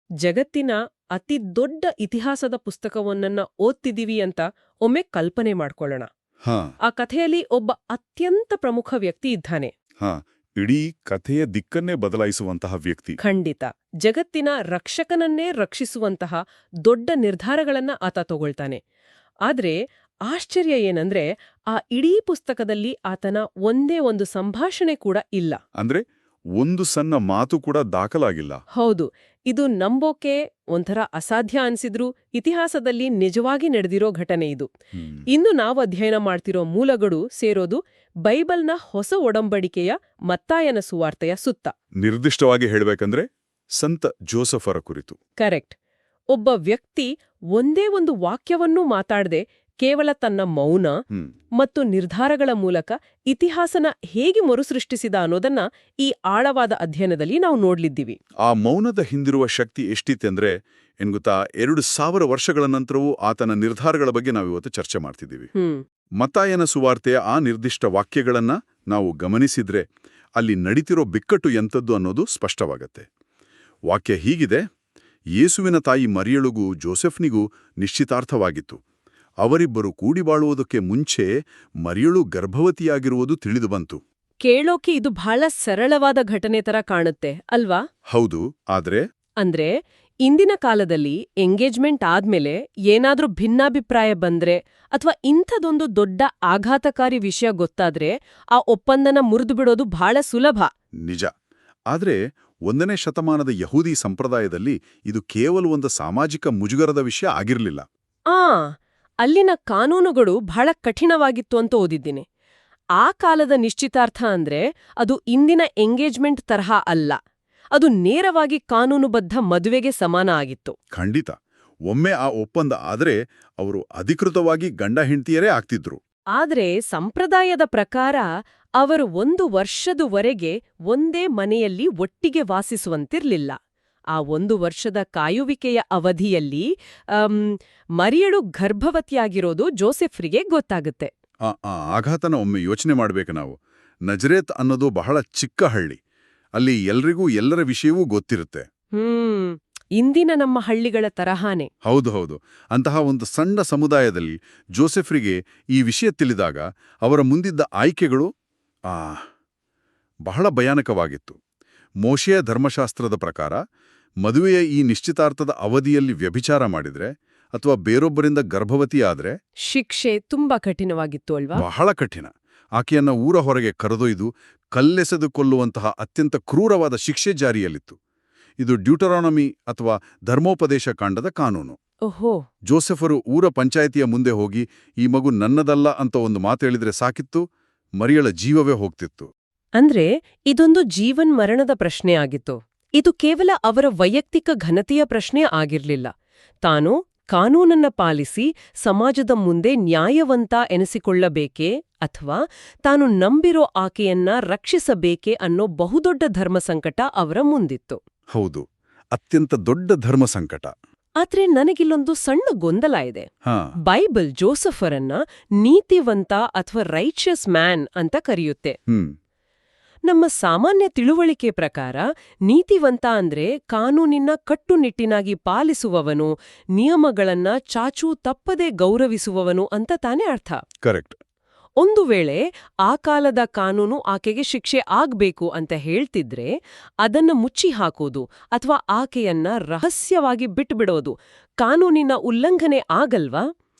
ಜಗತ್ತಿನ ಅತಿ ದೊಡ್ಡ ಇತಿಹಾಸದ ಪುಸ್ತಕವೊಂದನ್ನ ಓದ್ತಿದೀವಿ ಅಂತ ಒಮ್ಮೆ ಕಲ್ಪನೆ ಮಾಡ್ಕೊಳ್ಳೋಣ. ಹಾ ಆ ಕಥೆಯಲ್ಲಿ ಒಬ್ಬ ಅತ್ಯಂತ ಪ್ರಮುಖ ವ್ಯಕ್ತಿ ಇದ್ದಾನೆ. ಹಾ ಇಡೀ ಕಥೆಯ ದಿಕ್ಕನ್ನೇ ಬದಲಾಯಿಸುವಂತಹ ವ್ಯಕ್ತಿ. ಖಂಡಿತ. ಜಗತ್ತಿನ ರಕ್ಷಕನನ್ನೇ ರಕ್ಷಿಸುವಂತಹ ದೊಡ್ಡ ನಿರ್ಧಾರಗಳನ್ನ ಆತ ತಗೊಳ್ತಾನೆ. ಆದ್ರೆ ಆಶ್ಚರ್ಯ ಏನಂದ್ರೆ ಆ ಇಡೀ ಪುಸ್ತಕದಲ್ಲಿ ಆತನ ಒಂದೇ ಒಂದು ಸಂಭಾಷಣೆ ಕೂಡ ಇಲ್ಲ. ಅಂದ್ರೆ ಒಂದು ಸಣ್ಣ ಮಾತು ಕೂಡ ದಾಖಲಾಗಿಲ್ಲ. ಹೌದು, ಇದು ನಂಬೋಕೆ ಒಂಥರ ಅಸಾಧ್ಯ ಅನ್ಸಿದ್ರು ಇತಿಹಾಸದಲ್ಲಿ ನಿಜವಾಗಿ ನಡೆದಿರೋ ಘಟನೆ ಇದು. ಇಂದು ನಾವು ಅಧ್ಯಯನ ಮಾಡ್ತಿರೋ ಮೂಲಗಳು ಸೇರೋದು ಬೈಬಲ್ನ ಹೊಸ ಒಡಂಬಡಿಕೆಯ ಮತ್ತಾಯನ ಸುವಾರ್ತೆಯ ಸುತ್ತ. ನಿರ್ದಿಷ್ಟವಾಗಿ ಹೇಳ್ಬೇಕಂದ್ರೆ ಸಂತ ಜೋಸಫರ ಕುರಿತು. ಕರೆಕ್ಟ್. ಒಬ್ಬ ವ್ಯಕ್ತಿ ಒಂದೇ ಒಂದು ವಾಕ್ಯವನ್ನೂ ಮಾತಾಡದೆ ಕೇವಲ ತನ್ನ ಮೌನ ಮತ್ತು ನಿರ್ಧಾರಗಳ ಮೂಲಕ ಇತಿಹಾಸನ ಹೇಗೆ ಮರುಸೃಷ್ಟಿಸಿದ ಅನ್ನೋದನ್ನ ಈ ಆಳವಾದ ಅಧ್ಯಯನದಲ್ಲಿ ನಾವು ನೋಡ್ಲಿದ್ದೀವಿ. ಆ ಮೌನದ ಹಿಂದಿರುವ ಶಕ್ತಿ ಎಷ್ಟಿತ್ತೆಂದ್ರೆ ಏನ್ಗೊತ್ತಾ, 2000 ವರ್ಷಗಳ ನಂತರವೂ ಆತನ ನಿರ್ಧಾರಗಳ ಬಗ್ಗೆ ನಾವಿವತ್ತು ಚರ್ಚೆ ಮಾಡ್ತಿದ್ದೀವಿ. ಮತ್ತಾಯನ ಸುವಾರ್ತೆಯ ಆ ನಿರ್ದಿಷ್ಟ ವಾಕ್ಯಗಳನ್ನ ನಾವು ಗಮನಿಸಿದ್ರೆ ಅಲ್ಲಿ ನಡೀತಿರೋ ಬಿಕ್ಕಟ್ಟು ಎಂಥದ್ದು ಅನ್ನೋದು ಸ್ಪಷ್ಟವಾಗತ್ತೆ. ವಾಕ್ಯ ಹೀಗಿದೆ: ಯೇಸುವಿನ ತಾಯಿ ಮರಿಯಳಿಗೂ ಜೋಸೆಫ್ನಿಗೂ ನಿಶ್ಚಿತಾರ್ಥವಾಗಿತ್ತು. ಅವರಿಬ್ಬರು ಕೂಡಿಬಾಳುವುದಕ್ಕೆ ಮುಂಚೆ ಮರಿಯಳು ಗರ್ಭವತಿಯಾಗಿರುವುದು ತಿಳಿದುಬಂತು. ಕೇಳೋಕೆ ಇದು ಬಹಳ ಸರಳವಾದ ಘಟನೆ ತರ ಕಾಣುತ್ತೆ ಅಲ್ವಾ? ಹೌದು, ಅಂದ್ರೆ ಇಂದಿನ ಕಾಲದಲ್ಲಿ ಎಂಗೇಜ್ಮೆಂಟ್ ಆದ್ಮೇಲೆ ಏನಾದ್ರೂ ಭಿನ್ನಾಭಿಪ್ರಾಯ ಬಂದ್ರೆ ಅಥವಾ ಇಂಥದೊಂದು ದೊಡ್ಡ ಆಘಾತಕಾರಿ ವಿಷಯ ಗೊತ್ತಾದ್ರೆ ಆ ಒಪ್ಪಂದನ ಮುರಿದು ಬಿಡೋದು ಬಹಳ ಸುಲಭ. ನಿಜ. ಆದ್ರೆ 1ನೇ ಶತಮಾನದ ಯಹೂದಿ ಸಂಪ್ರದಾಯದಲ್ಲಿ ಇದು ಕೇವಲ ಒಂದು ಸಾಮಾಜಿಕ ಮುಜುಗರದ ವಿಷಯ ಆಗಿರಲಿಲ್ಲ. ಅಲ್ಲಿನ ಕಾನೂನುಗಳು ಬಹಳ ಕಠಿಣವಾಗಿತ್ತು ಅಂತ ಓದಿದ್ದೀನಿ. ಆ ಕಾಲದ ನಿಶ್ಚಿತಾರ್ಥ ಅಂದ್ರೆ ಅದು ಇಂದಿನ ಎಂಗೇಜ್ಮೆಂಟ್ ತರಹ ಅಲ್ಲ. ಅದು ನೇರವಾಗಿ ಕಾನೂನುಬದ್ಧ ಮದುವೆಗೆ ಸಮಾನ ಆಗಿತ್ತು. ಖಂಡಿತ. ಒಮ್ಮೆ ಆ ಒಪ್ಪಂದ ಆದ್ರೆ ಅವರು ಅಧಿಕೃತವಾಗಿ ಗಂಡ ಹೆಂಡತಿಯರೇ ಆಗ್ತಿದ್ರು. ಆದ್ರೆ ಸಂಪ್ರದಾಯದ ಪ್ರಕಾರ ಅವರು 1 ವರ್ಷದವರೆಗೆ ಒಂದೇ ಮನೆಯಲ್ಲಿ ಒಟ್ಟಿಗೆ ವಾಸಿಸುವಂತಿರ್ಲಿಲ್ಲ. ಆ 1 ವರ್ಷದ ಕಾಯುವಿಕೆಯ ಅವಧಿಯಲ್ಲಿ ಮರಿಯಳು ಗರ್ಭವತಿಯಾಗಿರೋದು ಜೋಸೆಫ್ರಿಗೆ ಗೊತ್ತಾಗುತ್ತೆ. ಆ ಆಘಾತನ ಒಮ್ಮೆ ಯೋಚನೆ ಮಾಡ್ಬೇಕು ನಾವು. ನಜರೇತ್ ಅನ್ನೋದು ಬಹಳ ಚಿಕ್ಕ ಹಳ್ಳಿ. ಅಲ್ಲಿ ಎಲ್ರಿಗೂ ಎಲ್ಲರ ವಿಷಯವೂ ಗೊತ್ತಿರುತ್ತೆ. ಇಂದಿನ ನಮ್ಮ ಹಳ್ಳಿಗಳ ತರಹಾನೆ. ಹೌದು. ಅಂತಹ ಒಂದು ಸಣ್ಣ ಸಮುದಾಯದಲ್ಲಿ ಜೋಸೆಫ್ರಿಗೆ ಈ ವಿಷಯ ತಿಳಿದಾಗ ಅವರ ಮುಂದಿದ್ದ ಆಯ್ಕೆಗಳು ಬಹಳ ಭಯಾನಕವಾಗಿತ್ತು. ಮೋಶೆಯ ಧರ್ಮಶಾಸ್ತ್ರದ ಪ್ರಕಾರ ಮದುವೆಯ ಈ ನಿಶ್ಚಿತಾರ್ಥದ ಅವಧಿಯಲ್ಲಿ ವ್ಯಭಿಚಾರ ಮಾಡಿದ್ರೆ ಅಥವಾ ಬೇರೊಬ್ಬರಿಂದ ಗರ್ಭವತಿಯಾದ್ರೆ ಶಿಕ್ಷೆ ತುಂಬಾ ಕಠಿಣವಾಗಿತ್ತು ಅಲ್ವಾ? ಬಹಳ ಕಠಿಣ. ಆಕೆಯನ್ನ ಊರ ಹೊರಗೆ ಕರೆದೊಯ್ದು ಕಲ್ಲೆಸೆದು ಕೊಲ್ಲುವಂತಹ ಅತ್ಯಂತ ಕ್ರೂರವಾದ ಶಿಕ್ಷೆ ಜಾರಿಯಲ್ಲಿತ್ತು. ಇದು ಡ್ಯೂಟರಾನಮಿ ಅಥವಾ ಧರ್ಮೋಪದೇಶ ಕಾಂಡದ ಕಾನೂನು. ಓಹೋ. ಜೋಸೆಫರು ಊರ ಪಂಚಾಯಿತಿಯ ಮುಂದೆ ಹೋಗಿ ಈ ಮಗು ನನ್ನದಲ್ಲ ಅಂತ ಒಂದು ಮಾತು ಹೇಳಿದ್ರೆ ಸಾಕಿತ್ತು, ಮರಿಯಳ ಜೀವವೇ ಹೋಗ್ತಿತ್ತು. ಅಂದ್ರೆ ಇದೊಂದು ಜೀವನ್ ಮರಣದ ಪ್ರಶ್ನೆ ಆಗಿತ್ತು. ಇದು ಕೇವಲ ಅವರ ವೈಯಕ್ತಿಕ ಘನತೆಯ ಪ್ರಶ್ನೆ ಆಗಿರ್ಲಿಲ್ಲ. ತಾನು ಕಾನೂನನ್ನ ಪಾಲಿಸಿ ಸಮಾಜದ ಮುಂದೆ ನ್ಯಾಯವಂತ ಎನಿಸಿಕೊಳ್ಳಬೇಕೇ ಅಥವಾ ತಾನು ನಂಬಿರೋ ಆಕೆಯನ್ನ ರಕ್ಷಿಸಬೇಕೆ ಅನ್ನೋ ಬಹುದೊಡ್ಡ ಧರ್ಮಸಂಕಟ ಅವರ ಮುಂದಿತ್ತು. ಹೌದು, ಅತ್ಯಂತ ದೊಡ್ಡ ಧರ್ಮ ಸಂಕಟ. ಆದ್ರೆ ನನಗಿಲ್ಲೊಂದು ಸಣ್ಣ ಗೊಂದಲ ಇದೆ. ಬೈಬಲ್ ಜೋಸಫರನ್ನ ನೀತಿವಂತ ಅಥವಾ ರೈಚಿಯಸ್ ಮ್ಯಾನ್ ಅಂತ ಕರೆಯುತ್ತೆ. ನಮ್ಮ ಸಾಮಾನ್ಯ ತಿಳುವಳಿಕೆ ಪ್ರಕಾರ ನೀತಿವಂತ ಅಂದ್ರೆ ಕಾನೂನಿನ ಕಟ್ಟುನಿಟ್ಟಿನಾಗಿ ಪಾಲಿಸುವವನು, ನಿಯಮಗಳನ್ನ ಚಾಚೂ ತಪ್ಪದೆ ಗೌರವಿಸುವವನು ಅಂತ ತಾನೇ ಅರ್ಥ. ಕರೆಕ್ಟ್. ಒಂದು ವೇಳೆ ಆ ಕಾಲದ ಕಾನೂನು ಆಕೆಗೆ ಶಿಕ್ಷೆ ಆಗ್ಬೇಕು ಅಂತ ಹೇಳ್ತಿದ್ರೆ ಅದನ್ನ ಮುಚ್ಚಿ ಹಾಕೋದು ಅಥವಾ ಆಕೆಯನ್ನ ರಹಸ್ಯವಾಗಿ ಬಿಟ್ಬಿಡೋದು ಕಾನೂನಿನ ಉಲ್ಲಂಘನೆ ಆಗಲ್ವಾ?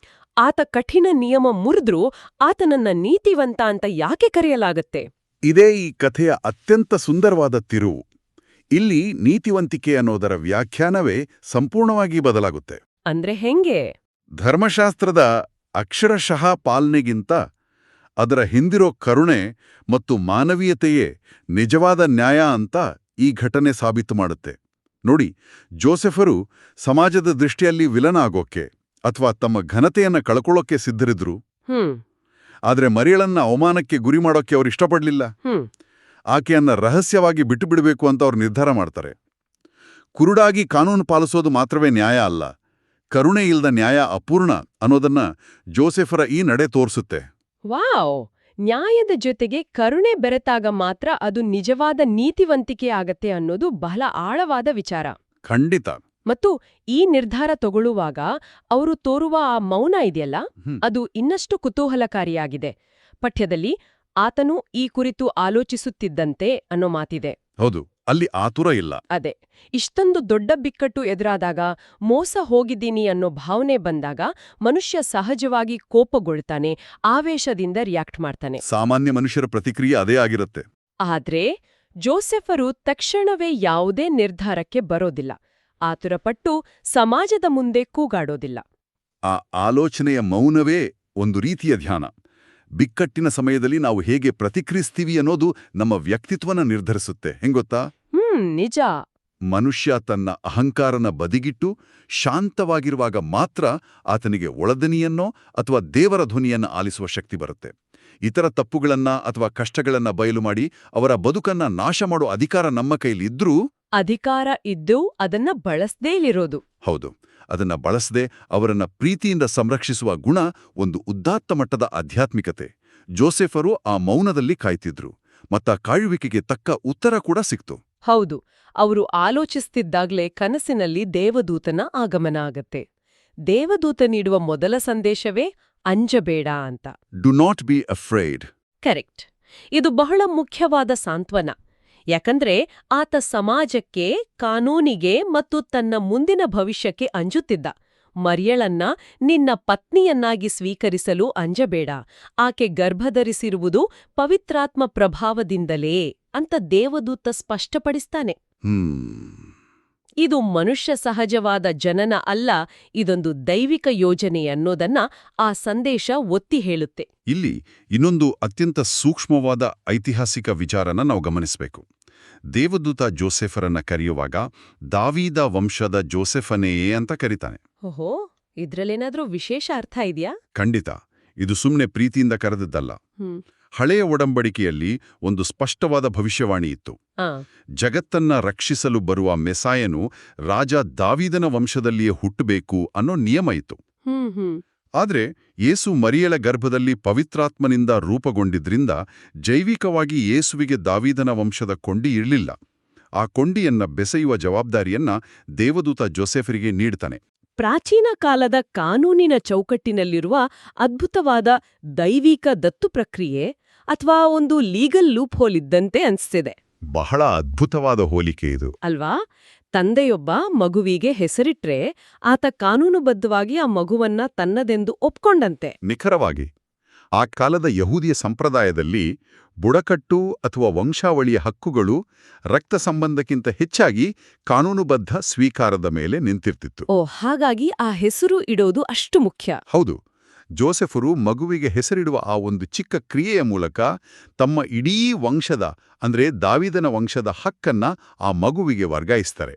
ಆತ ಕಠಿಣ ನಿಯಮ ಮುರಿದ್ರೂ ಆತನನ್ನ ನೀತಿವಂತ ಅಂತ ಯಾಕೆ ಕರೆಯಲಾಗತ್ತೆ? ಇದೇ ಈ ಕಥೆಯ ಅತ್ಯಂತ ಸುಂದರವಾದ ತಿರುವು. ಇಲ್ಲಿ ನೀತಿವಂತಿಕೆ ಅನ್ನೋದರ ವ್ಯಾಖ್ಯಾನವೇ ಸಂಪೂರ್ಣವಾಗಿ ಬದಲಾಗುತ್ತೆ. ಅಂದ್ರೆ ಹೆಂಗೆ? ಧರ್ಮಶಾಸ್ತ್ರದ ಅಕ್ಷರಶಃ ಪಾಲನೆಗಿಂತ ಅದರ ಹಿಂದಿರೋ ಕರುಣೆ ಮತ್ತು ಮಾನವೀಯತೆಯೇ ನಿಜವಾದ ನ್ಯಾಯ ಅಂತ ಈ ಘಟನೆ ಸಾಬೀತು ಮಾಡುತ್ತೆ. ನೋಡಿ, ಜೋಸೆಫರು ಸಮಾಜದ ದೃಷ್ಟಿಯಲ್ಲಿ ವಿಲನ್ ಆಗೋಕೆ ಅಥವಾ ತಮ್ಮ ಘನತೆಯನ್ನ ಕಳ್ಕೊಳ್ಳೋಕೆ ಸಿದ್ಧರಿದ್ರು. ಆದ್ರೆ ಮರಿಯಳನ್ನ ಅವಮಾನಕ್ಕೆ ಗುರಿ ಮಾಡೋಕೆ ಅವ್ರು ಇಷ್ಟಪಡ್ಲಿಲ್ಲ. ಆಕೆಯನ್ನ ರಹಸ್ಯವಾಗಿ ಬಿಟ್ಟುಬಿಡಬೇಕು ಅಂತ ಅವ್ರು ನಿರ್ಧಾರ ಮಾಡ್ತಾರೆ. ಕುರುಡಾಗಿ ಕಾನೂನು ಪಾಲಿಸೋದು ಮಾತ್ರವೇ ನ್ಯಾಯ ಅಲ್ಲ, ಕರುಣೆ ಇಲ್ಲದ ನ್ಯಾಯ ಅಪೂರ್ಣ ಅನ್ನೋದನ್ನ ಜೋಸೆಫರ ಈ ನಡೆ ತೋರಿಸುತ್ತೆ. ವಾವ್! ನ್ಯಾಯದ ಜೊತೆಗೆ ಕರುಣೆ ಬೆರೆತಾಗ ಮಾತ್ರ ಅದು ನಿಜವಾದ ನೀತಿವಂತಿಕೆ ಆಗತ್ತೆ ಅನ್ನೋದು ಬಹಳ ಆಳವಾದ ವಿಚಾರ. ಖಂಡಿತ. ಮತ್ತು ಈ ನಿರ್ಧಾರ ತಗೊಳ್ಳುವಾಗ ಅವರು ತೋರುವ ಆ ಮೌನ ಇದೆಯಲ್ಲ, ಅದು ಇನ್ನಷ್ಟು ಕುತೂಹಲಕಾರಿಯಾಗಿದೆ. ಪಠ್ಯದಲ್ಲಿ ಆತನು ಈ ಕುರಿತು ಆಲೋಚಿಸುತ್ತಿದ್ದಂತೆ ಅನ್ನೋ ಮಾತಿದೆ. ಹೌದು, ಅಲ್ಲಿ ಆತುರ ಇಲ್ಲ. ಅದೇ, ಇಷ್ಟೊಂದು ದೊಡ್ಡ ಬಿಕ್ಕಟ್ಟು ಎದುರಾದಾಗ, ಮೋಸ ಹೋಗಿದ್ದೀನಿ ಅನ್ನೋ ಭಾವನೆ ಬಂದಾಗ ಮನುಷ್ಯ ಸಹಜವಾಗಿ ಕೋಪಗೊಳ್ತಾನೆ, ಆವೇಶದಿಂದ ರಿಯಾಕ್ಟ್ ಮಾಡ್ತಾನೆ. ಸಾಮಾನ್ಯ ಮನುಷ್ಯರ ಪ್ರತಿಕ್ರಿಯೆ ಅದೇ ಆಗಿರುತ್ತೆ. ಆದ್ರೆ ಜೋಸೆಫರು ತಕ್ಷಣವೇ ಯಾವುದೇ ನಿರ್ಧಾರಕ್ಕೆ ಬರೋದಿಲ್ಲ. ಆತುರಪಟ್ಟು ಸಮಾಜದ ಮುಂದೆ ಕೂಗಾಡೋದಿಲ್ಲ. ಆ ಆಲೋಚನೆಯ ಮೌನವೇ ಒಂದು ರೀತಿಯ ಧ್ಯಾನ. ಬಿಕ್ಕಟ್ಟಿನ ಸಮಯದಲ್ಲಿ ನಾವು ಹೇಗೆ ಪ್ರತಿಕ್ರಿಯಿಸ್ತೀವಿ ಅನ್ನೋದು ನಮ್ಮ ವ್ಯಕ್ತಿತ್ವನ ನಿರ್ಧರಿಸುತ್ತೆ. ಹೆಂಗೊತ್ತಾ? ನಿಜ. ಮನುಷ್ಯ ತನ್ನ ಅಹಂಕಾರನ ಬದಿಗಿಟ್ಟು ಶಾಂತವಾಗಿರುವಾಗ ಮಾತ್ರ ಆತನಿಗೆ ಒಳದನಿಯನ್ನೋ ಅಥವಾ ದೇವರ ಧ್ವನಿಯನ್ನ ಆಲಿಸುವ ಶಕ್ತಿ ಬರುತ್ತೆ. ಇತರ ತಪ್ಪುಗಳನ್ನ ಅಥವಾ ಕಷ್ಟಗಳನ್ನ ಬಯಲು ಮಾಡಿ ಅವರ ಬದುಕನ್ನ ನಾಶ ಮಾಡೋ ಅಧಿಕಾರ ನಮ್ಮ ಕೈಲಿದ್ರೂ ಅಧಿಕಾರ ಇದ್ದು ಅದನ್ನ ಬಳಸದೇ ಇಲ್ಲಿರೋದು. ಹೌದು, ಅದನ್ನ ಬಳಸದೆ ಅವರನ್ನ ಪ್ರೀತಿಯಿಂದ ಸಂರಕ್ಷಿಸುವ ಗುಣ ಒಂದು ಉದಾತ್ತ ಮಟ್ಟದ ಆಧ್ಯಾತ್ಮಿಕತೆ. ಜೋಸೆಫರು ಆ ಮೌನದಲ್ಲಿ ಕಾಯ್ತಿದ್ರು, ಮತ್ತ ಕಾಯುವಿಕೆಗೆ ತಕ್ಕ ಉತ್ತರ ಕೂಡ ಸಿಕ್ತು. ಹೌದು, ಅವರು ಆಲೋಚಿಸ್ತಿದ್ದಾಗ್ಲೇ ಕನಸಿನಲ್ಲಿ ದೇವದೂತನ ಆಗಮನ ಆಗತ್ತೆ. ದೇವದೂತ ನೀಡುವ ಮೊದಲ ಸಂದೇಶವೇ ಅಂಜಬೇಡ ಅಂತ. Do not be afraid. Correct. ಇದು ಬಹಳ ಮುಖ್ಯವಾದ ಸಾಂತ್ವನ. ಯಾಕಂದ್ರೆ ಆತ ಸಮಾಜಕ್ಕೆ, ಕಾನೂನಿಗೆ ಮತ್ತು ತನ್ನ ಮುಂದಿನ ಭವಿಷ್ಯಕ್ಕೆ ಅಂಜುತ್ತಿದ್ದ. ಮರಿಯಳನ್ನ ನಿನ್ನ ಪತ್ನಿಯನ್ನಾಗಿ ಸ್ವೀಕರಿಸಲು ಅಂಜಬೇಡ, ಆಕೆ ಗರ್ಭಧರಿಸಿರುವುದು ಪವಿತ್ರಾತ್ಮ ಪ್ರಭಾವದಿಂದಲೇ ಅಂತ ದೇವದೂತ ಸ್ಪಷ್ಟಪಡಿಸ್ತಾನೆ. ಇದು ಮನುಷ್ಯ ಸಹಜವಾದ ಜನನ ಅಲ್ಲ, ಇದೊಂದು ದೈವಿಕ ಯೋಜನೆ ಅನ್ನೋದನ್ನ ಆ ಸಂದೇಶ ಒತ್ತಿ ಹೇಳುತ್ತೆ. ಇಲ್ಲಿ ಇನ್ನೊಂದು ಅತ್ಯಂತ ಸೂಕ್ಷ್ಮವಾದ ಐತಿಹಾಸಿಕ ವಿಚಾರನ ನಾವು ಗಮನಿಸಬೇಕು. ದೇವದೂತ ಜೋಸೆಫರನ್ನ ಕರೆಯುವಾಗ ದಾವೀದ ವಂಶದ ಜೋಸೆಫನೇಯೇ ಅಂತ ಕರೀತಾನೆ. ಓಹೋ, ಇದ್ರಲ್ಲೇನಾದ್ರೂ ವಿಶೇಷ ಅರ್ಥ ಇದೆಯಾ? ಖಂಡಿತ. ಇದು ಸುಮ್ಮನೆ ಪ್ರೀತಿಯಿಂದ ಕರೆದದ್ದಲ್ಲ. ಹಳೆಯ ಒಡಂಬಡಿಕೆಯಲ್ಲಿ ಒಂದು ಸ್ಪಷ್ಟವಾದ ಭವಿಷ್ಯವಾಣಿ ಇತ್ತು. ಜಗತ್ತನ್ನ ರಕ್ಷಿಸಲು ಬರುವ ಮೆಸಾಯನು ರಾಜ ದಾವೀದನ ವಂಶದಲ್ಲಿಯೇ ಹುಟ್ಟಬೇಕು ಅನ್ನೋ ನಿಯಮ ಇತ್ತು. ಆದ್ರೆ ಯೇಸು ಮರಿಯಳ ಗರ್ಭದಲ್ಲಿ ಪವಿತ್ರಾತ್ಮನಿಂದ ರೂಪುಗೊಂಡಿದ್ರಿಂದ ಜೈವಿಕವಾಗಿ ಯೇಸುವಿಗೆ ದಾವೀದನ ವಂಶದ ಕೊಂಡಿ ಇರಲಿಲ್ಲ. ಆ ಕೊಂಡಿಯನ್ನ ಬೆಸೆಯುವ ಜವಾಬ್ದಾರಿಯನ್ನ ದೇವದೂತ ಜೋಸೆಫರಿಗೆ ನೀಡ್ತಾನೆ. ಪ್ರಾಚೀನ ಕಾಲದ ಕಾನೂನಿನ ಚೌಕಟ್ಟಿನಲ್ಲಿರುವ ಅದ್ಭುತವಾದ ದೈವಿಕ ದತ್ತು ಪ್ರಕ್ರಿಯೆ ಅಥವಾ ಒಂದು ಲೀಗಲ್ ಲೂಪ್ ಹೋಲ್ ಇದ್ದಂತೆ ಅನ್ಸ್ತಿದೆ. ಬಹಳ ಅದ್ಭುತವಾದ ಹೋಲಿಕೆ ಇದು ಅಲ್ವಾ? ತಂದೆಯೊಬ್ಬ ಮಗುವಿಗೆ ಹೆಸರಿಟ್ರೆ ಆತ ಕಾನೂನುಬದ್ಧವಾಗಿ ಆ ಮಗುವನ್ನ ತನ್ನದೆಂದು ಒಪ್ಕೊಂಡಂತೆ. ನಿಖರವಾಗಿ. ಆ ಕಾಲದ ಯಹೂದಿಯ ಸಂಪ್ರದಾಯದಲ್ಲಿ ಬುಡಕಟ್ಟು ಅಥವಾ ವಂಶಾವಳಿಯ ಹಕ್ಕುಗಳು ರಕ್ತ ಸಂಬಂಧಕ್ಕಿಂತ ಹೆಚ್ಚಾಗಿ ಕಾನೂನುಬದ್ಧ ಸ್ವೀಕಾರದ ಮೇಲೆ ನಿಂತಿರ್ತಿತ್ತು. ಹಾಗಾಗಿ ಆ ಹೆಸರು ಇಡೋದು ಅಷ್ಟು ಮುಖ್ಯ. ಹೌದು. ಜೋಸೆಫರು ಮಗುವಿಗೆ ಹೆಸರಿಡುವ ಆ ಒಂದು ಚಿಕ್ಕ ಕ್ರಿಯೆಯ ಮೂಲಕ ತಮ್ಮ ಇಡೀ ವಂಶದ ಅಂದ್ರೆ ದಾವೀದನ ವಂಶದ ಹಕ್ಕನ್ನ ಆ ಮಗುವಿಗೆ ವರ್ಗಾಯಿಸ್ತಾರೆ.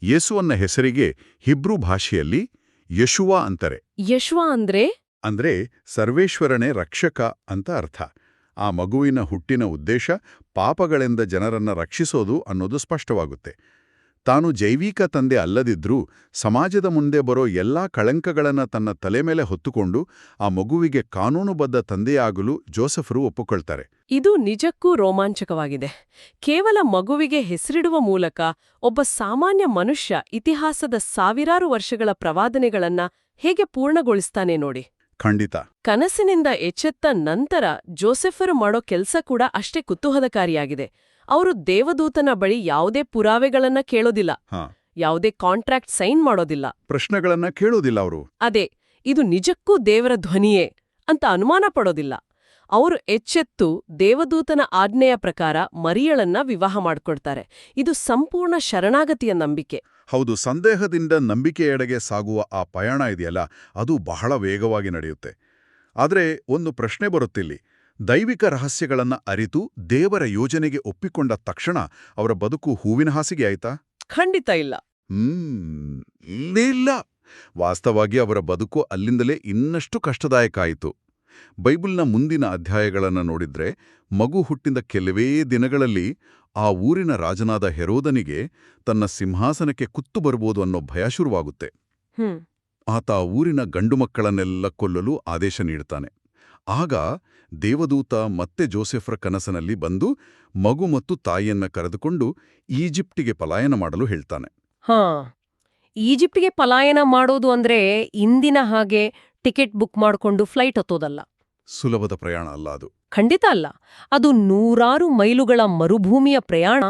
ಯೇಸುವನ್ನ ಹೆಸರಿಗೆ ಹಿಬ್ರೂ ಭಾಷೆಯಲ್ಲಿ ಯಶುವಾ ಅಂತಾರೆ. ಯಶುವಾ ಅಂದ್ರೆ ಸರ್ವೇಶ್ವರನೇ ರಕ್ಷಕ ಅಂತ ಅರ್ಥ. ಆ ಮಗುವಿನ ಹುಟ್ಟಿನ ಉದ್ದೇಶ ಪಾಪಗಳಿಂದ ಜನರನ್ನ ರಕ್ಷಿಸೋದು ಅನ್ನೋದು ಸ್ಪಷ್ಟವಾಗುತ್ತೆ. ತಾನು ಜೈವಿಕ ತಂದೆ ಅಲ್ಲದಿದ್ರೂ ಸಮಾಜದ ಮುಂದೆ ಬರೋ ಎಲ್ಲಾ ಕಳಂಕಗಳನ್ನ ತನ್ನ ತಲೆ ಮೇಲೆ ಹೊತ್ತುಕೊಂಡು ಆ ಮಗುವಿಗೆ ಕಾನೂನುಬದ್ಧ ತಂದೆಯಾಗಲು ಜೋಸೆಫರು ಒಪ್ಪಿಕೊಳ್ತಾರೆ. ಇದು ನಿಜಕ್ಕೂ ರೋಮಾಂಚಕವಾಗಿದೆ. ಕೇವಲ ಮಗುವಿಗೆ ಹೆಸರಿಡುವ ಮೂಲಕ ಒಬ್ಬ ಸಾಮಾನ್ಯ ಮನುಷ್ಯ ಇತಿಹಾಸದ ಸಾವಿರಾರು ವರ್ಷಗಳ ಪ್ರವಾದನೆಗಳನ್ನ ಹೇಗೆ ಪೂರ್ಣಗೊಳಿಸ್ತಾನೆ ನೋಡಿ. ಖಂಡಿತ. ಕನಸಿನಿಂದ ಎಚ್ಚೆತ್ತ ನಂತರ ಜೋಸೆಫರು ಮಾಡೋ ಕೆಲ್ಸ ಕೂಡ ಅಷ್ಟೇ ಕುತೂಹಲಕಾರಿಯಾಗಿದೆ. ಅವರು ದೇವದೂತನ ಬಳಿ ಯಾವುದೇ ಪುರಾವೆಗಳನ್ನ ಕೇಳೋದಿಲ್ಲ, ಯಾವುದೇ ಕಾಂಟ್ರಾಕ್ಟ್ ಸೈನ್ ಮಾಡೋದಿಲ್ಲ, ಪ್ರಶ್ನೆಗಳನ್ನ ಕೇಳೋದಿಲ್ಲ. ಅವರು ಅದೇ ಇದು ನಿಜಕ್ಕೂ ದೇವರ ಧ್ವನಿಯೇ ಅಂತ ಅನುಮಾನ ಪಡೋದಿಲ್ಲ. ಅವರು ಎಚ್ಚೆತ್ತು ದೇವದೂತನ ಆಜ್ಞೆಯ ಪ್ರಕಾರ ಮರಿಯಳನ್ನ ವಿವಾಹ ಮಾಡ್ಕೊಳ್ತಾರೆ. ಇದು ಸಂಪೂರ್ಣ ಶರಣಾಗತಿಯ ನಂಬಿಕೆ. ಹೌದು, ಸಂದೇಹದಿಂದ ನಂಬಿಕೆಯೆಡೆಗೆ ಸಾಗುವ ಆ ಪಯಣ ಇದೆಯಲ್ಲ, ಅದು ಬಹಳ ವೇಗವಾಗಿ ನಡೆಯುತ್ತೆ. ಆದರೆ ಒಂದು ಪ್ರಶ್ನೆ ಬರುತ್ತಿಲ್ಲಿ. ದೈವಿಕ ರಹಸ್ಯಗಳನ್ನ ಅರಿತು ದೇವರ ಯೋಜನೆಗೆ ಒಪ್ಪಿಕೊಂಡ ತಕ್ಷಣ ಅವರ ಬದುಕು ಹೂವಿನ ಹಾಸಿಗೆ ಆಯ್ತಾ? ಖಂಡಿತ ಇಲ್ಲ. ಇಲ್ಲ. ವಾಸ್ತವವಾಗಿ ಅವರ ಬದುಕು ಅಲ್ಲಿಂದಲೇ ಇನ್ನಷ್ಟು ಕಷ್ಟದಾಯಕ ಆಯಿತು. ಬೈಬಲ್ನ ಮುಂದಿನ ಅಧ್ಯಾಯಗಳನ್ನು ನೋಡಿದ್ರೆ ಮಗು ಹುಟ್ಟಿದ ಕೆಲವೇ ದಿನಗಳಲ್ಲಿ ಆ ಊರಿನ ರಾಜನಾದ ಹೆರೋದನಿಗೆ ತನ್ನ ಸಿಂಹಾಸನಕ್ಕೆ ಕುತ್ತು ಬರ್ಬೋದು ಅನ್ನೋ ಭಯ ಶುರುವಾಗುತ್ತೆ. ಆತ ಊರಿನ ಗಂಡು ಮಕ್ಕಳನ್ನೆಲ್ಲ ಕೊಲ್ಲಲು ಆದೇಶ ನೀಡ್ತಾನೆ. ಆಗ ದೇವದೂತ ಮತ್ತೆ ಜೋಸೆಫರ ಕನಸನಲ್ಲಿ ಬಂದು ಮಗು ಮತ್ತು ತಾಯಿಯನ್ನ ಕರೆದುಕೊಂಡು ಈಜಿಪ್ಟಿಗೆ ಪಲಾಯನ ಮಾಡಲು ಹೇಳ್ತಾನೆ. ಈಜಿಪ್ಟ್ಗೆ ಪಲಾಯನ ಮಾಡೋದು ಅಂದ್ರೆ ಇಂದಿನ ಹಾಗೆ ಟಿಕೆಟ್ ಬುಕ್ ಮಾಡ್ಕೊಂಡು ಫ್ಲೈಟ್ ಹತ್ತೋದಲ್ಲ. ಸುಲಭದ ಪ್ರಯಾಣ ಅಲ್ಲ ಅದು. ಖಂಡಿತ ಅಲ್ಲ. ಅದು ನೂರಾರು ಮೈಲುಗಳ ಮರುಭೂಮಿಯ ಪ್ರಯಾಣ,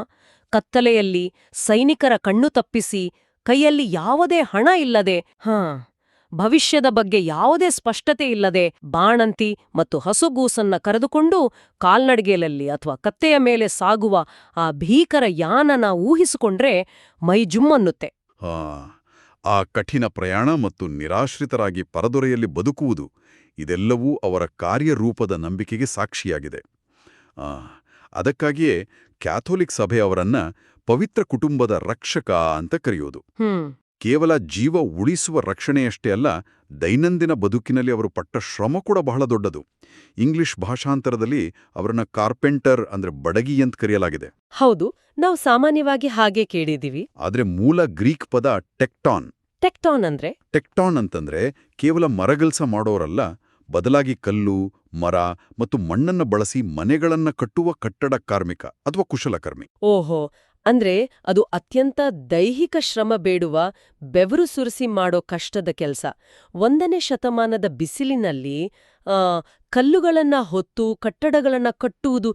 ಕತ್ತಲೆಯಲ್ಲಿ ಸೈನಿಕರ ಕಣ್ಣು ತಪ್ಪಿಸಿ, ಕೈಯಲ್ಲಿ ಯಾವುದೇ ಹಣ ಇಲ್ಲದೆ, ಭವಿಷ್ಯದ ಬಗ್ಗೆ ಯಾವುದೇ ಸ್ಪಷ್ಟತೆ ಇಲ್ಲದೆ, ಬಾಣಂತಿ ಮತ್ತು ಹಸುಗೂಸನ್ನ ಕರೆದುಕೊಂಡು ಕಾಲ್ನಡಿಗೆಯಲ್ಲಿ ಅಥವಾ ಕತ್ತೆಯ ಮೇಲೆ ಸಾಗುವ ಆ ಭೀಕರ ಯಾನನ ಊಹಿಸಿಕೊಂಡ್ರೆ ಮೈ ಜುಮ್ಮನ್ನುತ್ತೆ. ಆ ಕಠಿಣ ಪ್ರಯಾಣ ಮತ್ತು ನಿರಾಶ್ರಿತರಾಗಿ ಪರದೊರೆಯಲ್ಲಿ ಬದುಕುವುದು, ಇದೆಲ್ಲವೂ ಅವರ ಕಾರ್ಯರೂಪದ ನಂಬಿಕೆಗೆ ಸಾಕ್ಷಿಯಾಗಿದೆ. ಅದಕ್ಕಾಗಿಯೇ ಕ್ಯಾಥೋಲಿಕ್ ಸಭೆ ಅವರನ್ನ ಪವಿತ್ರ ಕುಟುಂಬದ ರಕ್ಷಕ ಅಂತ ಕರೆಯೋದು. ಕೇವಲ ಜೀವ ಉಳಿಸುವ ರಕ್ಷಣೆಯಷ್ಟೇ ಅಲ್ಲ, ದೈನಂದಿನ ಬದುಕಿನಲ್ಲಿ ಅವರು ಪಟ್ಟ ಶ್ರಮ ಕೂಡ ಬಹಳ ದೊಡ್ಡದು. ಇಂಗ್ಲಿಷ್ ಭಾಷಾಂತರದಲ್ಲಿ ಅವರನ್ನ ಕಾರ್ಪೆಂಟರ್ ಅಂದ್ರೆ ಬಡಗಿ ಅಂತ ಕರೆಯಲಾಗಿದೆ. ಹೌದು, ನಾವು ಸಾಮಾನ್ಯವಾಗಿ ಹಾಗೆ ಕೇಳಿದೀವಿ. ಆದ್ರೆ ಮೂಲ ಗ್ರೀಕ್ ಪದ ಟೆಕ್ಟಾನ್. ಟೆಕ್ಟಾನ್ ಅಂತಂದ್ರೆ ಕೇವಲ ಮರಗೆಲಸ ಮಾಡೋರಲ್ಲ, ಬದಲಾಗಿ ಕಲ್ಲು, ಮರ ಮತ್ತು ಮಣ್ಣನ್ನ ಬಳಸಿ ಮನೆಗಳನ್ನ ಕಟ್ಟುವ ಕಟ್ಟಡ ಕಾರ್ಮಿಕ ಅಥವಾ ಕುಶಲಕರ್ಮಿ. ಓಹೋ, ಅಂದ್ರೆ ಅದು ಅತ್ಯಂತ ದೈಹಿಕ ಶ್ರಮ ಬೇಡುವ, ಬೆವರು ಸುರಿಸಿ ಮಾಡೋ ಕಷ್ಟದ ಕೆಲಸ. 1ನೇ ಶತಮಾನದ ಬಿಸಿಲಿನಲ್ಲಿ ಕಲ್ಲುಗಳನ್ನ ಹೊತ್ತು ಕಟ್ಟಡಗಳನ್ನ ಕಟ್ಟುವುದು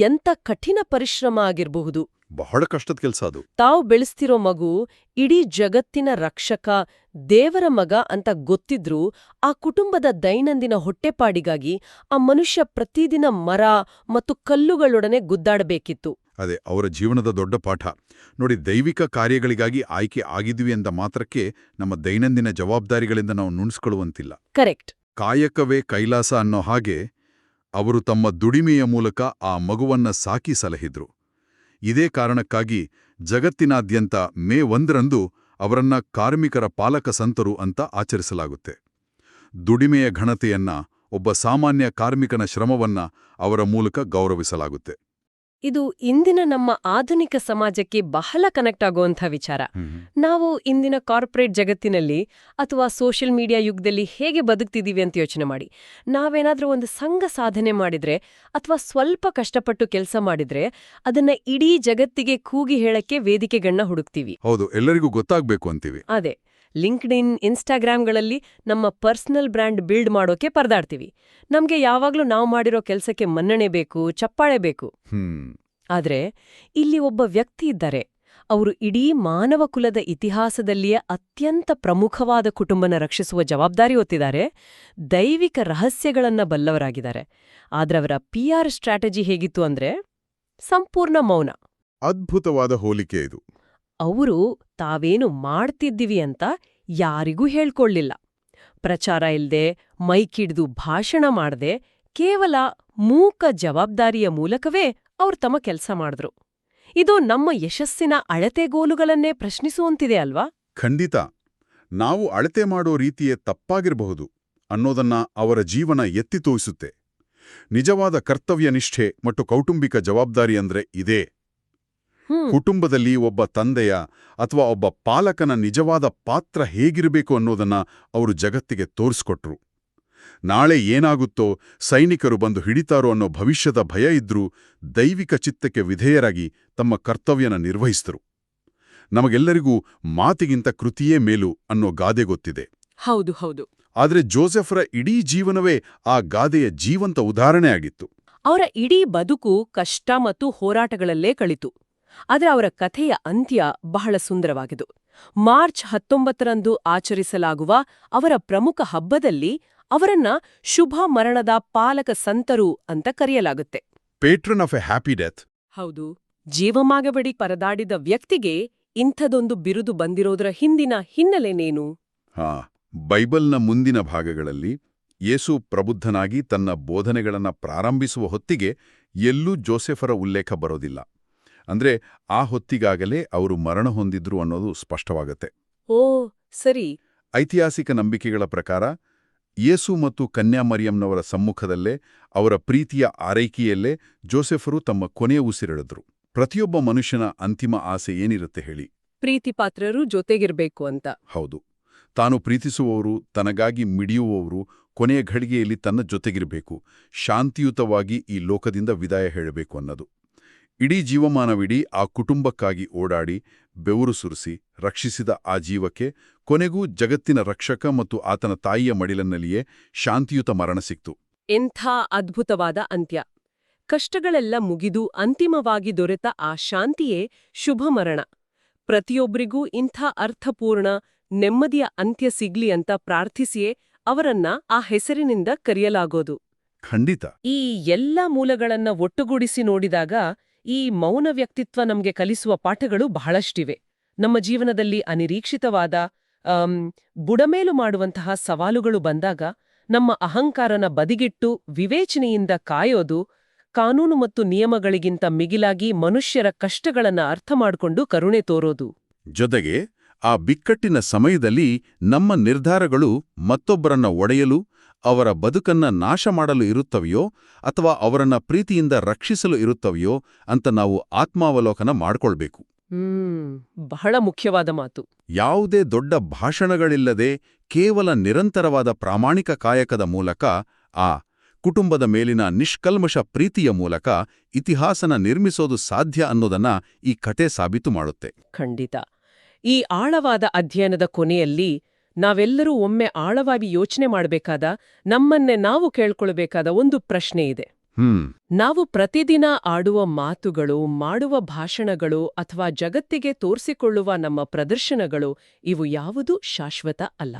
ಎಂಥ ಕಠಿಣ ಪರಿಶ್ರಮ ಆಗಿರಬಹುದು. ಬಹಳ ಕಷ್ಟದ ಕೆಲಸ ಅದು. ತಾವು ಬೆಳೆಸ್ತಿರೋ ಮಗು ಇಡೀ ಜಗತ್ತಿನ ರಕ್ಷಕ, ದೇವರ ಮಗ ಅಂತ ಗೊತ್ತಿದ್ರೂ ಆ ಕುಟುಂಬದ ದೈನಂದಿನ ಹೊಟ್ಟೆಪಾಡಿಗಾಗಿ ಆ ಮನುಷ್ಯ ಪ್ರತಿದಿನ ಮರ ಮತ್ತು ಕಲ್ಲುಗಳೊಡನೆ ಗುದ್ದಾಡಬೇಕಿತ್ತು. ಅದೇ ಅವರ ಜೀವನದ ದೊಡ್ಡ ಪಾಠ. ನೋಡಿ, ದೈವಿಕ ಕಾರ್ಯಗಳಿಗಾಗಿ ಆಯ್ಕೆ ಆಗಿದ್ವಿ ಎಂದ ಮಾತ್ರಕ್ಕೆ ನಮ್ಮ ದೈನಂದಿನ ಜವಾಬ್ದಾರಿಗಳಿಂದ ನಾವು ನುಣಿಸ್ಕೊಳ್ಳುವಂತಿಲ್ಲ. ಕರೆಕ್ಟ್. ಕಾಯಕವೇ ಕೈಲಾಸ ಅನ್ನೋ ಹಾಗೆ ಅವರು ತಮ್ಮ ದುಡಿಮೆಯ ಮೂಲಕ ಆ ಮಗುವನ್ನ ಸಾಕಿ ಸಲಹಿದ್ರು. ಇದೇ ಕಾರಣಕ್ಕಾಗಿ ಜಗತ್ತಿನಾದ್ಯಂತ ಮೇ 1ರಂದು ಅವರನ್ನ ಕಾರ್ಮಿಕರ ಪಾಲಕ ಸಂತರು ಅಂತ ಆಚರಿಸಲಾಗುತ್ತೆ. ದುಡಿಮೆಯ ಘನತೆಯನ್ನ, ಒಬ್ಬ ಸಾಮಾನ್ಯ ಕಾರ್ಮಿಕನ ಶ್ರಮವನ್ನ ಅವರ ಮೂಲಕ ಗೌರವಿಸಲಾಗುತ್ತೆ. ಇದು ಇಂದಿನ ನಮ್ಮ ಆಧುನಿಕ ಸಮಾಜಕ್ಕೆ ಬಹಳ ಕನೆಕ್ಟ್ ಆಗುವಂಥ ವಿಚಾರ. ನಾವು ಇಂದಿನ ಕಾರ್ಪೊರೇಟ್ ಜಗತ್ತಿನಲ್ಲಿ ಅಥವಾ ಸೋಷಿಯಲ್ ಮೀಡಿಯಾ ಯುಗದಲ್ಲಿ ಹೇಗೆ ಬದುಕ್ತಿದ್ದೀವಿ ಅಂತ ಯೋಚನೆ ಮಾಡಿ. ನಾವೇನಾದ್ರೂ ಒಂದು ಸಂಘ ಸಾಧನೆ ಮಾಡಿದ್ರೆ ಅಥವಾ ಸ್ವಲ್ಪ ಕಷ್ಟಪಟ್ಟು ಕೆಲಸ ಮಾಡಿದ್ರೆ ಅದನ್ನ ಇಡೀ ಜಗತ್ತಿಗೆ ಕೂಗಿ ಹೇಳಕ್ಕೆ ವೇದಿಕೆಗಳನ್ನ ಹುಡುಕ್ತೀವಿ. ಹೌದು, ಎಲ್ಲರಿಗೂ ಗೊತ್ತಾಗ್ಬೇಕು ಅಂತೀವಿ. ಅದೇ ಲಿಂಕ್ಡ್ ಇನ್, ಇನ್ಸ್ಟಾಗ್ರಾಮ್ಗಳಲ್ಲಿ ನಮ್ಮ ಪರ್ಸನಲ್ ಬ್ರ್ಯಾಂಡ್ ಬಿಲ್ಡ್ ಮಾಡೋಕೆ ಪರದಾಡ್ತೀವಿ. ನಮ್ಗೆ ಯಾವಾಗ್ಲೂ ನಾವು ಮಾಡಿರೋ ಕೆಲಸಕ್ಕೆ ಮನ್ನಣೆ ಬೇಕು, ಚಪ್ಪಾಳೆ ಬೇಕು. ಆದ್ರೆ ಇಲ್ಲಿ ಒಬ್ಬ ವ್ಯಕ್ತಿ ಇದ್ದಾರೆ. ಅವರು ಇಡೀ ಮಾನವ ಕುಲದ ಇತಿಹಾಸದಲ್ಲಿಯೇ ಅತ್ಯಂತ ಪ್ರಮುಖವಾದ ಕುಟುಂಬನ ರಕ್ಷಿಸುವ ಜವಾಬ್ದಾರಿ ಹೊತ್ತಿದ್ದಾರೆ. ದೈವಿಕ ರಹಸ್ಯಗಳನ್ನ ಬಲ್ಲವರಾಗಿದ್ದಾರೆ. ಆದ್ರೆ ಅವರ PR ಸ್ಟ್ರಾಟಜಿ ಹೇಗಿತ್ತು ಅಂದ್ರೆ ಸಂಪೂರ್ಣ ಮೌನ. ಅದ್ಭುತವಾದ ಹೋಲಿಕೆ ಇದು. ಅವರು ತಾವೇನು ಮಾಡ್ತಿದ್ದೀವಿ ಅಂತ ಯಾರಿಗೂ ಹೇಳ್ಕೊಳ್ಳಿಲ್ಲ. ಪ್ರಚಾರ ಇಲ್ದೆ, ಮೈಕಿಡ್ದು ಭಾಷಣ ಮಾಡ್ದೆ, ಕೇವಲ ಮೂಕ ಜವಾಬ್ದಾರಿಯ ಮೂಲಕವೇ ಅವ್ರು ತಮ್ಮ ಕೆಲಸ ಮಾಡಿದ್ರು. ಇದು ನಮ್ಮ ಯಶಸ್ಸಿನ ಅಳತೆಗೋಲುಗಳನ್ನೇ ಪ್ರಶ್ನಿಸುವಂತಿದೆ ಅಲ್ವಾ? ಖಂಡಿತ. ನಾವು ಅಳತೆ ಮಾಡೋ ರೀತಿಯೇ ತಪ್ಪಾಗಿರಬಹುದು ಅನ್ನೋದನ್ನ ಅವರ ಜೀವನ ಎತ್ತಿ ತೋರಿಸುತ್ತೆ. ನಿಜವಾದ ಕರ್ತವ್ಯನಿಷ್ಠೆ ಮತ್ತು ಕೌಟುಂಬಿಕ ಜವಾಬ್ದಾರಿ ಅಂದ್ರೆ ಇದೇ. ಕುಟುಂಬದಲ್ಲಿ ಒಬ್ಬ ತಂದೆಯ ಅಥವಾ ಒಬ್ಬ ಪಾಲಕನ ನಿಜವಾದ ಪಾತ್ರ ಹೇಗಿರಬೇಕು ಅನ್ನೋದನ್ನ ಅವರು ಜಗತ್ತಿಗೆ ತೋರಿಸ್ಕೊಟ್ರು. ನಾಳೆ ಏನಾಗುತ್ತೋ, ಸೈನಿಕರು ಬಂದು ಹಿಡಿತಾರೋ ಅನ್ನೋ ಭವಿಷ್ಯದ ಭಯ ಇದ್ರೂ ದೈವಿಕ ಚಿತ್ತಕ್ಕೆ ವಿಧೇಯರಾಗಿ ತಮ್ಮ ಕರ್ತವ್ಯನ ನಿರ್ವಹಿಸಿದರು. ನಮಗೆಲ್ಲರಿಗೂ ಮಾತಿಗಿಂತ ಕೃತಿಯೇ ಮೇಲು ಅನ್ನೋ ಗಾದೆ ಗೊತ್ತಿದೆ. ಹೌದು ಹೌದು. ಆದ್ರೆ ಜೋಸೆಫರ ಇಡೀ ಜೀವನವೇ ಆ ಗಾದೆಯ ಜೀವಂತ ಉದಾಹರಣೆಯಾಗಿತ್ತು. ಅವರ ಇಡೀ ಬದುಕು ಕಷ್ಟ ಮತ್ತು ಹೋರಾಟಗಳಲ್ಲೇ ಕಳಿತು. ಆದ್ರೆ ಅವರ ಕಥೆಯ ಅಂತ್ಯ ಬಹಳ ಸುಂದರವಾಗಿದು. ಮಾರ್ಚ್ 19ರಂದು ಆಚರಿಸಲಾಗುವ ಅವರ ಪ್ರಮುಖ ಹಬ್ಬದಲ್ಲಿ ಅವರನ್ನ ಶುಭ ಮರಣದ ಪಾಲಕ ಸಂತರು ಅಂತ ಕರೆಯಲಾಗುತ್ತೆ. ಪೇಟ್ರನ್ ಆಫ್ ಎ ಹ್ಯಾಪಿ ಡೆತ್. ಹೌದು. ಜೀವಮಾಗಬಡಿ ಪರದಾಡಿದ ವ್ಯಕ್ತಿಗೆ ಇಂಥದೊಂದು ಬಿರುದು ಬಂದಿರೋದರ ಹಿಂದಿನ ಹಿನ್ನೆಲೆನೇನು? ಬೈಬಲ್ನ ಮುಂದಿನ ಭಾಗಗಳಲ್ಲಿ ಯೇಸು ಪ್ರಬುದ್ಧನಾಗಿ ತನ್ನ ಬೋಧನೆಗಳನ್ನ ಪ್ರಾರಂಭಿಸುವ ಹೊತ್ತಿಗೆ ಎಲ್ಲೂ ಜೋಸೆಫರ ಉಲ್ಲೇಖ ಬರೋದಿಲ್ಲ. ಅಂದ್ರೆ ಆ ಹೊತ್ತಿಗಾಗಲೇ ಅವರು ಮರಣ ಹೊಂದಿದ್ರು ಅನ್ನೋದು ಸ್ಪಷ್ಟವಾಗತ್ತೆ. ಓ ಸರಿ. ಐತಿಹಾಸಿಕ ನಂಬಿಕೆಗಳ ಪ್ರಕಾರ ಯೇಸು ಮತ್ತು ಕನ್ಯಾ ಮರಿಯಂನವರ ಸಮ್ಮುಖದಲ್ಲೇ, ಅವರ ಪ್ರೀತಿಯ ಆರೈಕೆಯಲ್ಲೇ ಜೋಸೆಫರು ತಮ್ಮ ಕೊನೆಯ ಉಸಿರೆಳೆದ್ರು. ಪ್ರತಿಯೊಬ್ಬ ಮನುಷ್ಯನ ಅಂತಿಮ ಆಸೆ ಏನಿರುತ್ತೆ ಹೇಳಿ? ಪ್ರೀತಿಪಾತ್ರರು ಜೊತೆಗಿರ್ಬೇಕು ಅಂತ. ಹೌದು. ತಾನು ಪ್ರೀತಿಸುವವರು, ತನಗಾಗಿ ಮಿಡಿಯುವವರು ಕೊನೆಯ ಘಳಿಗೆಯಲ್ಲಿ ತನ್ನ ಜೊತೆಗಿರಬೇಕು, ಶಾಂತಿಯುತವಾಗಿ ಈ ಲೋಕದಿಂದ ವಿದಾಯ ಹೇಳಬೇಕು ಅನ್ನೋದು. ಇಡೀ ಜೀವಮಾನವಿಡೀ ಆ ಕುಟುಂಬಕ್ಕಾಗಿ ಓಡಾಡಿ ಬೆವರು ಸುರಿಸಿ ರಕ್ಷಿಸಿದ ಆ ಜೀವಕ್ಕೆ ಕೊನೆಗೂ ಜಗತ್ತಿನ ರಕ್ಷಕ ಮತ್ತು ಆತನ ತಾಯಿಯ ಮಡಿಲನ್ನಲ್ಲಿಯೇ ಶಾಂತಿಯುತ ಮರಣ ಸಿಕ್ತು. ಎಂಥ ಅದ್ಭುತವಾದ ಅಂತ್ಯ. ಕಷ್ಟಗಳೆಲ್ಲ ಮುಗಿದು ಅಂತಿಮವಾಗಿ ದೊರೆತ ಆ ಶಾಂತಿಯೇ ಶುಭ ಮರಣ. ಪ್ರತಿಯೊಬ್ಬರಿಗೂ ಇಂಥ ಅರ್ಥಪೂರ್ಣ ನೆಮ್ಮದಿಯ ಅಂತ್ಯ ಸಿಗ್ಲಿ ಅಂತ ಪ್ರಾರ್ಥಿಸಿಯೇ ಅವರನ್ನ ಆ ಹೆಸರಿನಿಂದ ಕರೆಯಲಾಗೋದು. ಖಂಡಿತ. ಈ ಎಲ್ಲ ಮೂಲಗಳನ್ನ ಒಟ್ಟುಗೂಡಿಸಿ ನೋಡಿದಾಗ ಈ ಮೌನ ವ್ಯಕ್ತಿತ್ವ ನಮ್ಗೆ ಕಲಿಸುವ ಪಾಠಗಳು ಬಹಳಷ್ಟಿವೆ. ನಮ್ಮ ಜೀವನದಲ್ಲಿ ಅನಿರೀಕ್ಷಿತವಾದ ಬುಡಮೇಲು ಮಾಡುವಂತಹ ಸವಾಲುಗಳು ಬಂದಾಗ ನಮ್ಮ ಅಹಂಕಾರನ ಬದಿಗಿಟ್ಟು ವಿವೇಚನೆಯಿಂದ ಕಾಯೋದು, ಕಾನೂನು ಮತ್ತು ನಿಯಮಗಳಿಗಿಂತ ಮಿಗಿಲಾಗಿ ಮನುಷ್ಯರ ಕಷ್ಟಗಳನ್ನ ಅರ್ಥ ಮಾಡಿಕೊಂಡು ಕರುಣೆ ತೋರೋದು. ಜೊತೆಗೆ ಆ ಬಿಕ್ಕಟ್ಟಿನ ಸಮಯದಲ್ಲಿ ನಮ್ಮ ನಿರ್ಧಾರಗಳು ಮತ್ತೊಬ್ಬರನ್ನ ಒಡೆಯಲು, ಅವರ ಬದುಕನ್ನ ನಾಶ ಮಾಡಲು ಇರುತ್ತವೆಯೋ ಅಥವಾ ಅವರನ್ನ ಪ್ರೀತಿಯಿಂದ ರಕ್ಷಿಸಲು ಇರುತ್ತವೆಯೋ ಅಂತ ನಾವು ಆತ್ಮಾವಲೋಕನ ಮಾಡ್ಕೊಳ್ಬೇಕು. ಬಹಳ ಮುಖ್ಯವಾದ ಮಾತು. ಯಾವುದೇ ದೊಡ್ಡ ಭಾಷಣಗಳಿಲ್ಲದೆ ಕೇವಲ ನಿರಂತರವಾದ ಪ್ರಾಮಾಣಿಕ ಕಾಯಕದ ಮೂಲಕ, ಆ ಕುಟುಂಬದ ಮೇಲಿನ ನಿಷ್ಕಲ್ಮಶ ಪ್ರೀತಿಯ ಮೂಲಕ ಇತಿಹಾಸನ ನಿರ್ಮಿಸೋದು ಸಾಧ್ಯ ಅನ್ನೋದನ್ನ ಈ ಕಥೆ ಸಾಬೀತು ಮಾಡುತ್ತೆ. ಖಂಡಿತ. ಈ ಆಳವಾದ ಅಧ್ಯಯನದ ಕೊನೆಯಲ್ಲಿ ನಾವೆಲ್ಲರೂ ಒಮ್ಮೆ ಆಳವಾಗಿ ಯೋಚನೆ ಮಾಡಬೇಕಾದ, ನಮ್ಮನ್ನೇ ನಾವು ಕೇಳ್ಕೊಳ್ಬೇಕಾದ ಒಂದು ಪ್ರಶ್ನೆ ಇದೆ. ನಾವು ಪ್ರತಿದಿನ ಆಡುವ ಮಾತುಗಳು, ಮಾಡುವ ಭಾಷಣಗಳು ಅಥವಾ ಜಗತ್ತಿಗೆ ತೋರಿಸಿಕೊಳ್ಳುವ ನಮ್ಮ ಪ್ರದರ್ಶನಗಳು ಇವು ಯಾವುದೂ ಶಾಶ್ವತ ಅಲ್ಲ.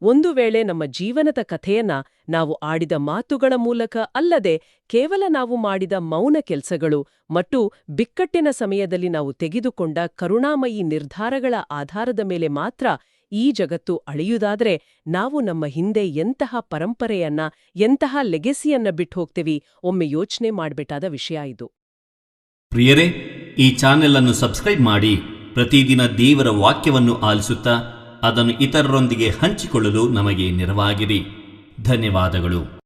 ಒಂದು ವೇಳೆ ನಮ್ಮ ಜೀವನದ ಕಥೆಯನ್ನ ನಾವು ಆಡಿದ ಮಾತುಗಳ ಮೂಲಕ ಅಲ್ಲದೆ ಕೇವಲ ನಾವು ಮಾಡಿದ ಮೌನ ಕೆಲಸಗಳು ಮತ್ತು ಬಿಕ್ಕಟ್ಟಿನ ಸಮಯದಲ್ಲಿ ನಾವು ತೆಗೆದುಕೊಂಡ ಕರುಣಾಮಯಿ ನಿರ್ಧಾರಗಳ ಆಧಾರದ ಮೇಲೆ ಮಾತ್ರ ಈ ಜಗತ್ತು ಅಳೆಯುವುದಾದ್ರೆ ನಾವು ನಮ್ಮ ಹಿಂದೆ ಎಂತಹ ಪರಂಪರೆಯನ್ನ, ಎಂತಹ ಲೆಗೆಸಿಯನ್ನ ಬಿಟ್ಟು ಹೋಗ್ತೇವಿ, ಒಮ್ಮೆ ಯೋಚನೆ ಮಾಡಬೇಕಾದ ವಿಷಯ ಇದು. ಪ್ರಿಯರೇ, ಈ ಚಾನೆಲ್ ಅನ್ನು ಸಬ್ಸ್ಕ್ರೈಬ್ ಮಾಡಿ ಪ್ರತಿದಿನ ದೇವರ ವಾಕ್ಯವನ್ನು ಆಲಿಸುತ್ತಾ ಅದನ್ನು ಇತರರೊಂದಿಗೆ ಹಂಚಿಕೊಳ್ಳಲು ನಮಗೆ ನೆರವಾಗಿರಿ. ಧನ್ಯವಾದಗಳು.